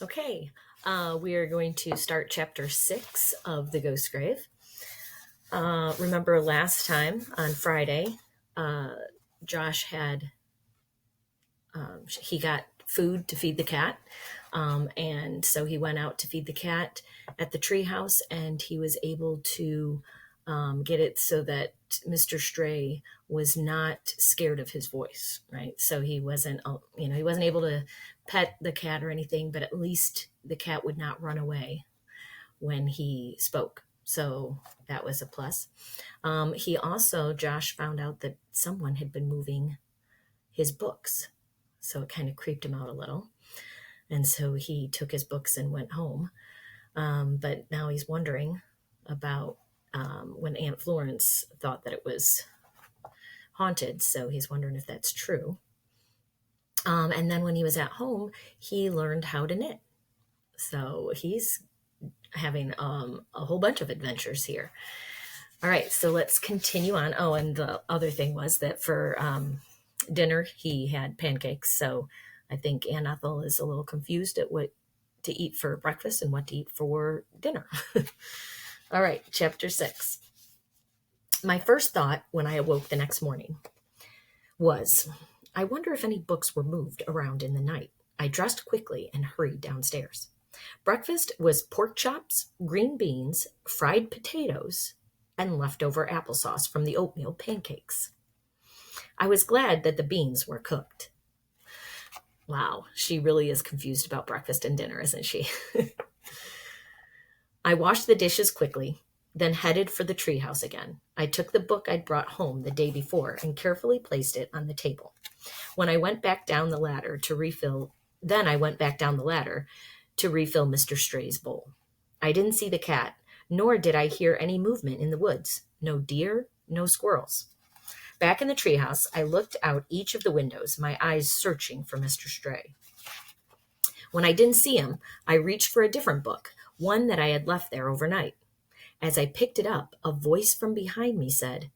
Okay, we are going to start chapter 6 of The Ghost Grave. Remember last time on Friday, uh, Josh he got food to feed the cat. And so he went out to feed the cat at the treehouse, and he was able to get it so that Mr. Stray was not scared of his voice, right? So he wasn't, he wasn't able to pet the cat or anything, but at least the cat would not run away when he spoke. So that was a plus. Josh found out that someone had been moving his books. So it kind of creeped him out a little. And so he took his books and went home. But now he's wondering about when Aunt Florence thought that it was haunted. So he's wondering if that's true. And then when he was at home, he learned how to knit. So he's having a whole bunch of adventures here. All right, so let's continue on. Oh, and the other thing was that for dinner, he had pancakes. So I think Aunt Ethel is a little confused at what to eat for breakfast and what to eat for dinner. All right, chapter 6. My first thought when I awoke the next morning was, I wonder if any books were moved around in the night. I dressed quickly and hurried downstairs. Breakfast was pork chops, green beans, fried potatoes, and leftover applesauce from the oatmeal pancakes. I was glad that the beans were cooked. Wow, she really is confused about breakfast and dinner, isn't she? I washed the dishes quickly, then headed for the treehouse again. I took the book I'd brought home the day before and carefully placed it on the table. When I went back down the ladder to refill, Mr. Stray's bowl. I didn't see the cat, nor did I hear any movement in the woods. No deer, no squirrels. Back in the treehouse, I looked out each of the windows, my eyes searching for Mr. Stray. When I didn't see him, I reached for a different book, one that I had left there overnight. As I picked it up, a voice from behind me said,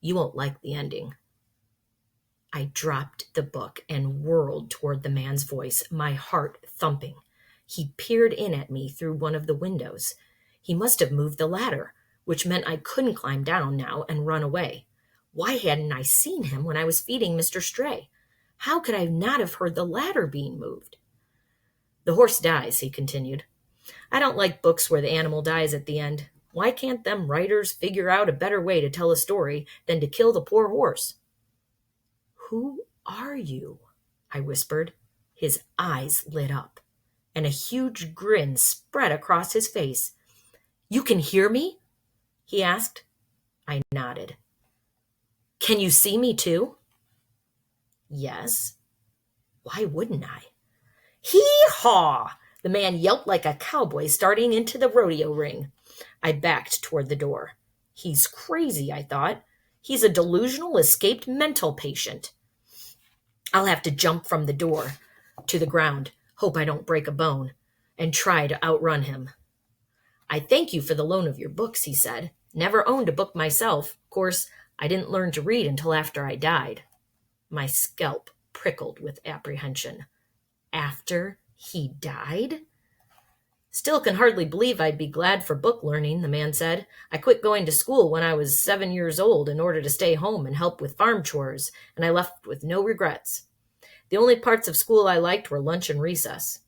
"You won't like the ending." I dropped the book and whirled toward the man's voice, my heart thumping. He peered in at me through one of the windows. He must have moved the ladder, which meant I couldn't climb down now and run away. Why hadn't I seen him when I was feeding Mr. Stray? How could I not have heard the ladder being moved? "The horse dies," he continued. "I don't like books where the animal dies at the end. Why can't them writers figure out a better way to tell a story than to kill the poor horse?" "Who are you?" I whispered. His eyes lit up, and a huge grin spread across his face. "You can hear me?" he asked. I nodded. "Can you see me too?" "Yes. Why wouldn't I?" "Hee-haw!" The man yelped like a cowboy starting into the rodeo ring. I backed toward the door. He's crazy, I thought. He's a delusional, escaped mental patient. I'll have to jump from the door to the ground, hope I don't break a bone, and try to outrun him. "I thank you for the loan of your books," he said. "Never owned a book myself. Of course, I didn't learn to read until after I died." My scalp prickled with apprehension. After he died? "Still can hardly believe I'd be glad for book learning," the man said. "I quit going to school when I was 7 years old in order to stay home and help with farm chores, and I left with no regrets. The only parts of school I liked were lunch and recess.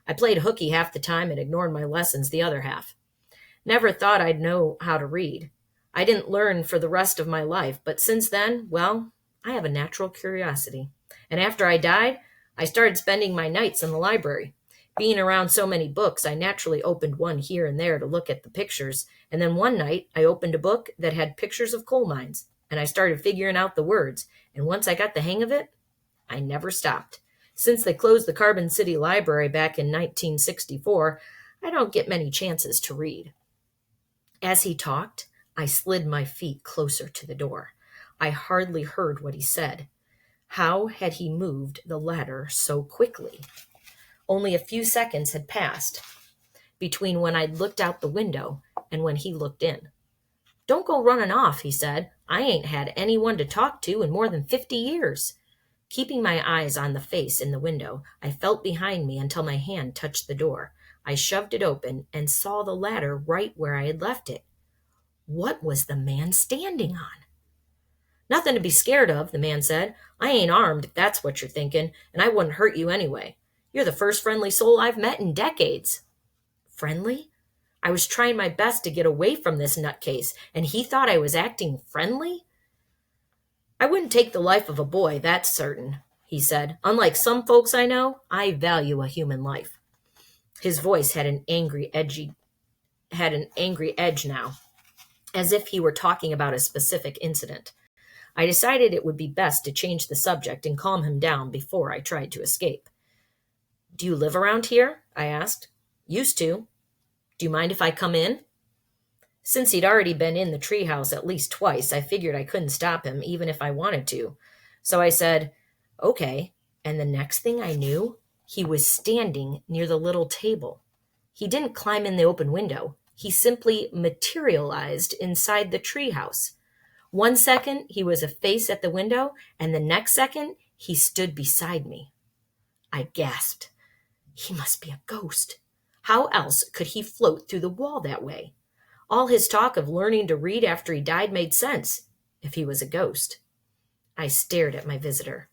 I played hooky half the time and ignored my lessons the other half. Never thought I'd know how to read. I didn't learn for the rest of my life, but since then, well, I have a natural curiosity. And after I died, I started spending my nights in the library. Being around so many books, I naturally opened one here and there to look at the pictures, and then one night I opened a book that had pictures of coal mines, and I started figuring out the words, and once I got the hang of it, I never stopped. Since they closed the Carbon City Library back in 1964, I don't get many chances to read." As he talked, I slid my feet closer to the door. I hardly heard what he said. How had he moved the ladder so quickly? Only a few seconds had passed between when I'd looked out the window and when he looked in. "Don't go running off," he said. "I ain't had anyone to talk to in more than 50 years. Keeping my eyes on the face in the window, I felt behind me until my hand touched the door. I shoved it open and saw the ladder right where I had left it. What was the man standing on? "Nothing to be scared of," the man said. "I ain't armed, if that's what you're thinking, and I wouldn't hurt you anyway. You're the first friendly soul I've met in decades." Friendly? I was trying my best to get away from this nutcase, and he thought I was acting friendly? "I wouldn't take the life of a boy, that's certain," he said. "Unlike some folks I know, I value a human life." His voice had an angry edge now, as if he were talking about a specific incident. I decided it would be best to change the subject and calm him down before I tried to escape. "Do you live around here?" I asked. "Used to. Do you mind if I come in?" Since he'd already been in the treehouse at least twice, I figured I couldn't stop him even if I wanted to. So I said, "Okay," and the next thing I knew, he was standing near the little table. He didn't climb in the open window. He simply materialized inside the treehouse. One second, he was a face at the window, and the next second, he stood beside me. I gasped. He must be a ghost. How else could he float through the wall that way? All his talk of learning to read after he died made sense, if he was a ghost. I stared at my visitor.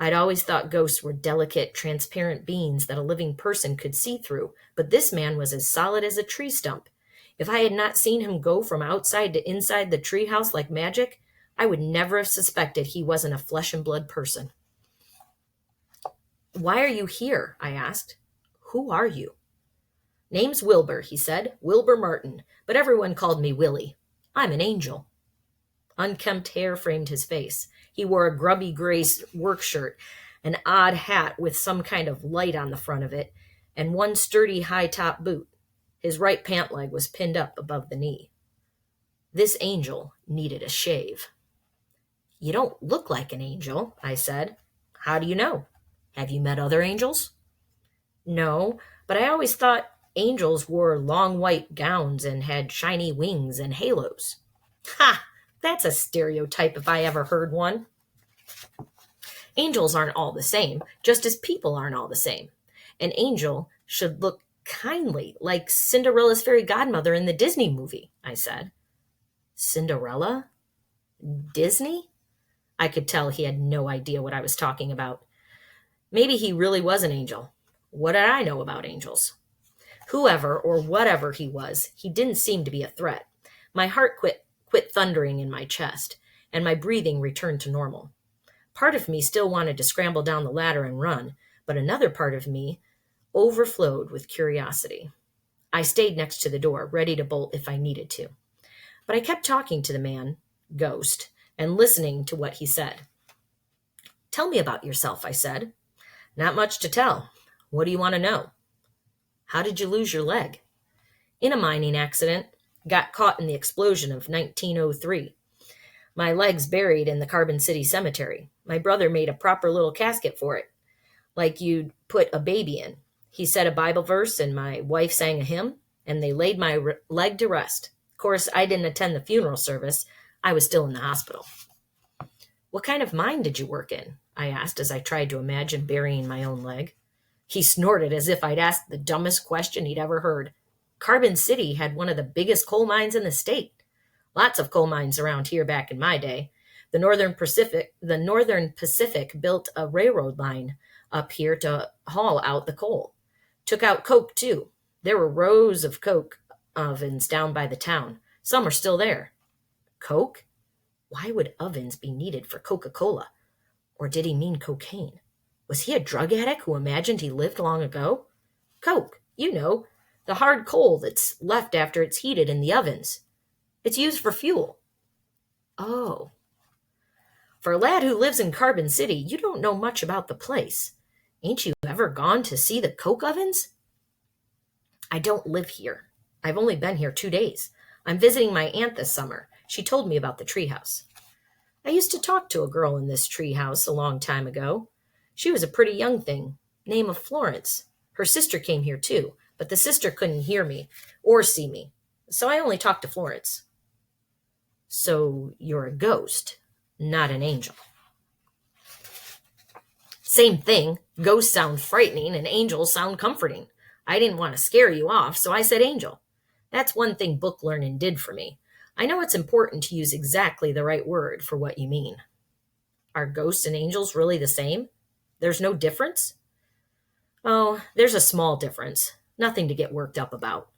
I'd always thought ghosts were delicate, transparent beings that a living person could see through, but this man was as solid as a tree stump. If I had not seen him go from outside to inside the treehouse like magic, I would never have suspected he wasn't a flesh and blood person. "Why are you here?" I asked. "Who are you?" "Name's Wilbur," he said. "Wilbur Merton, but everyone called me Willie. I'm an angel." Unkempt hair framed his face. He wore a grubby gray work shirt, an odd hat with some kind of light on the front of it, and one sturdy high-top boot. His right pant leg was pinned up above the knee. This angel needed a shave. "You don't look like an angel," I said. "How do you know? Have you met other angels?" "No, but I always thought angels wore long white gowns and had shiny wings and halos." "Ha! That's a stereotype if I ever heard one. Angels aren't all the same, just as people aren't all the same. An angel should look kindly, like Cinderella's fairy godmother in the Disney movie," I said. "Cinderella? Disney?" I could tell he had no idea what I was talking about. Maybe he really was an angel. What did I know about angels? Whoever or whatever he was, he didn't seem to be a threat. My heart quit thundering in my chest, and my breathing returned to normal. Part of me still wanted to scramble down the ladder and run, but another part of me overflowed with curiosity. I stayed next to the door, ready to bolt if I needed to. But I kept talking to the man, ghost, and listening to what he said. "Tell me about yourself," I said. "Not much to tell. What do you want to know?" "How did you lose your leg?" "In a mining accident. Got caught in the explosion of 1903. My leg's buried in the Carbon City Cemetery. My brother made a proper little casket for it, like you'd put a baby in. He said a Bible verse, and my wife sang a hymn, and they laid my leg to rest. Of course, I didn't attend the funeral service. I was still in the hospital." "What kind of mine did you work in?" I asked as I tried to imagine burying my own leg. He snorted as if I'd asked the dumbest question he'd ever heard. Carbon City had one of the biggest coal mines in the state. Lots of coal mines around here back in my day. The Northern Pacific built a railroad line up here to haul out the coal. Took out coke, too. There were rows of coke ovens down by the town. Some are still there." "Coke? Why would ovens be needed for Coca-Cola? Or did he mean cocaine? Was he a drug addict who imagined he lived long ago? Coke, you know, the hard coal that's left after it's heated in the ovens. It's used for fuel." "Oh. For a lad who lives in Carbon City, you don't know much about the place. Ain't you ever gone to see the coke ovens?" "I don't live here. I've only been here 2 days. I'm visiting my aunt this summer. She told me about the treehouse." "I used to talk to a girl in this treehouse a long time ago. She was a pretty young thing, name of Florence. Her sister came here too, but the sister couldn't hear me or see me, so I only talked to Florence." "So you're a ghost, not an angel." Same thing. Ghosts sound frightening and angels sound comforting. I didn't want to scare you off, so I said angel. That's one thing book learning did for me. I know it's important to use exactly the right word for what you mean. Are ghosts and angels really the same? There's no difference? Oh, there's a small difference. Nothing to get worked up about.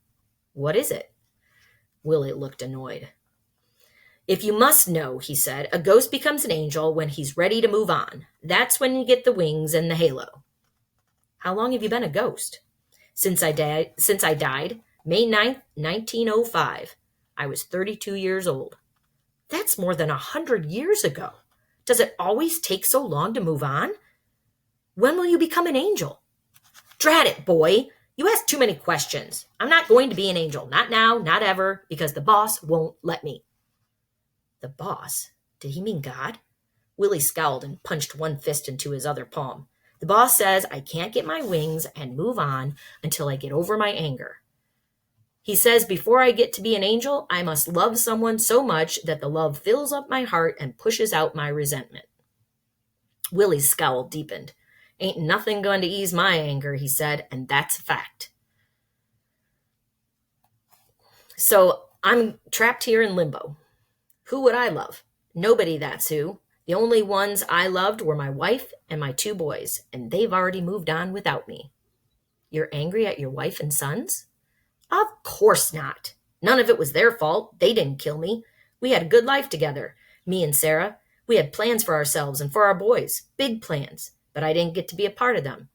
What is it? Willie looked annoyed. If you must know, he said, a ghost becomes an angel when he's ready to move on. That's when you get the wings and the halo. How long have you been a ghost? Since I died, May 9th, 1905. I was 32 years old. That's more than 100 years ago. Does it always take so long to move on? When will you become an angel? Drat it, boy. You ask too many questions. I'm not going to be an angel. Not now, not ever, because the boss won't let me. The boss? Did he mean God? Willie scowled and punched one fist into his other palm. The boss says I can't get my wings and move on until I get over my anger. He says before I get to be an angel, I must love someone so much that the love fills up my heart and pushes out my resentment. Willie's scowl deepened. Ain't nothing going to ease my anger, he said, and that's a fact. So I'm trapped here in limbo. Who would I love? Nobody, that's who. The only ones I loved were my wife and my 2 boys, and they've already moved on without me. You're angry at your wife and sons? Of course not. None of it was their fault. They didn't kill me. We had a good life together, me and Sarah. We had plans for ourselves and for our boys, big plans, but I didn't get to be a part of them.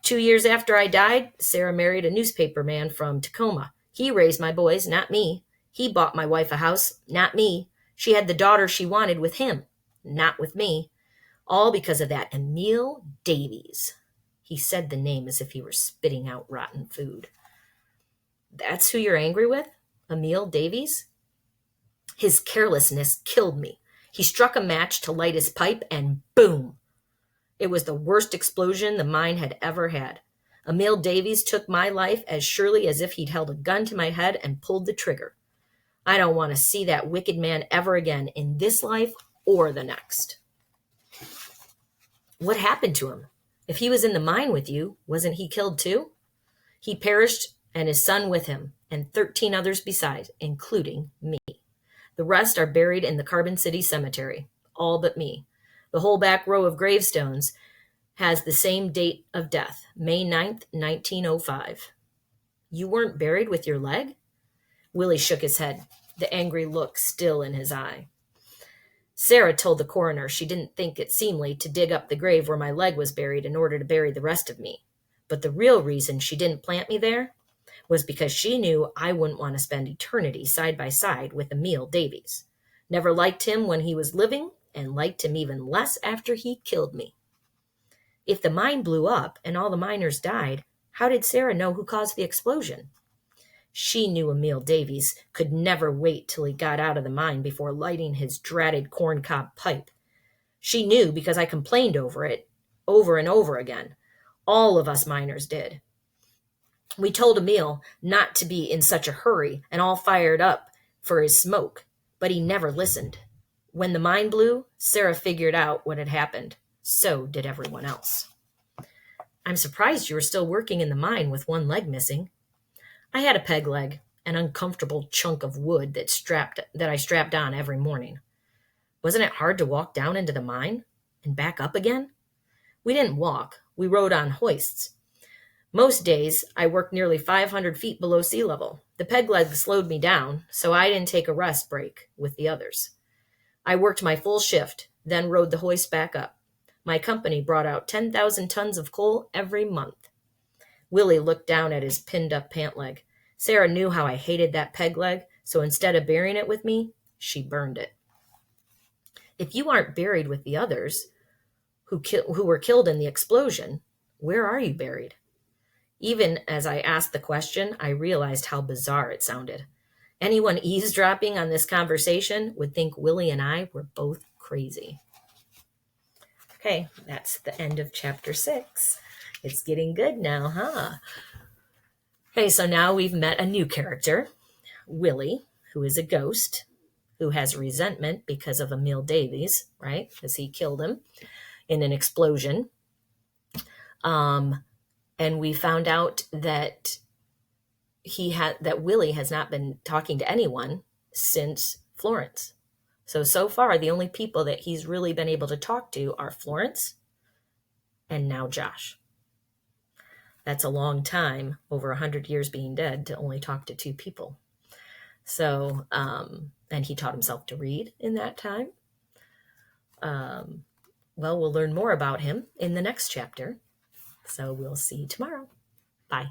2 years after I died, Sarah married a newspaper man from Tacoma. He raised my boys, not me. He bought my wife a house, not me. She had the daughter she wanted with him, not with me. All because of that Emil Davies. He said the name as if he were spitting out rotten food. That's who you're angry with? Emil Davies? His carelessness killed me. He struck a match to light his pipe and boom! It was the worst explosion the mine had ever had. Emil Davies took my life as surely as if he'd held a gun to my head and pulled the trigger. I don't want to see that wicked man ever again in this life or the next. What happened to him? If he was in the mine with you, wasn't he killed too? He perished and his son with him, and 13 others besides, including me. The rest are buried in the Carbon City Cemetery, all but me. The whole back row of gravestones has the same date of death, May 9th, 1905. You weren't buried with your leg? Willie shook his head, the angry look still in his eye. Sarah told the coroner she didn't think it seemly to dig up the grave where my leg was buried in order to bury the rest of me. But the real reason she didn't plant me there was because she knew I wouldn't want to spend eternity side by side with Emil Davies. Never liked him when he was living, and liked him even less after he killed me. If the mine blew up and all the miners died, how did Sarah know who caused the explosion? She knew Emil Davies could never wait till he got out of the mine before lighting his dratted corncob pipe. She knew because I complained over it, over and over again. All of us miners did. We told Emil not to be in such a hurry and all fired up for his smoke, but he never listened. When the mine blew, Sarah figured out what had happened. So did everyone else. I'm surprised you were still working in the mine with one leg missing. I had a peg leg, an uncomfortable chunk of wood that I strapped on every morning. Wasn't it hard to walk down into the mine and back up again? We didn't walk. We rode on hoists. Most days, I worked nearly 500 feet below sea level. The peg leg slowed me down, so I didn't take a rest break with the others. I worked my full shift, then rode the hoist back up. My company brought out 10,000 tons of coal every month. Willie looked down at his pinned-up pant leg. Sarah knew how I hated that peg leg, so instead of burying it with me, she burned it. If you aren't buried with the others who were killed in the explosion, where are you buried? Even as I asked the question, I realized how bizarre it sounded. Anyone eavesdropping on this conversation would think Willie and I were both crazy. Okay, that's the end of chapter 6. It's getting good now, huh? Okay, so now we've met a new character, Willie, who is a ghost, who has resentment because of Emil Davies, right? Because he killed him in an explosion. And we found out that Willie has not been talking to anyone since Florence. So far, the only people that he's really been able to talk to are Florence and now Josh. That's a long time, over 100 years being dead, to only talk to 2 people. So, and he taught himself to read in that time. Well, we'll learn more about him in the next chapter. So we'll see you tomorrow. Bye.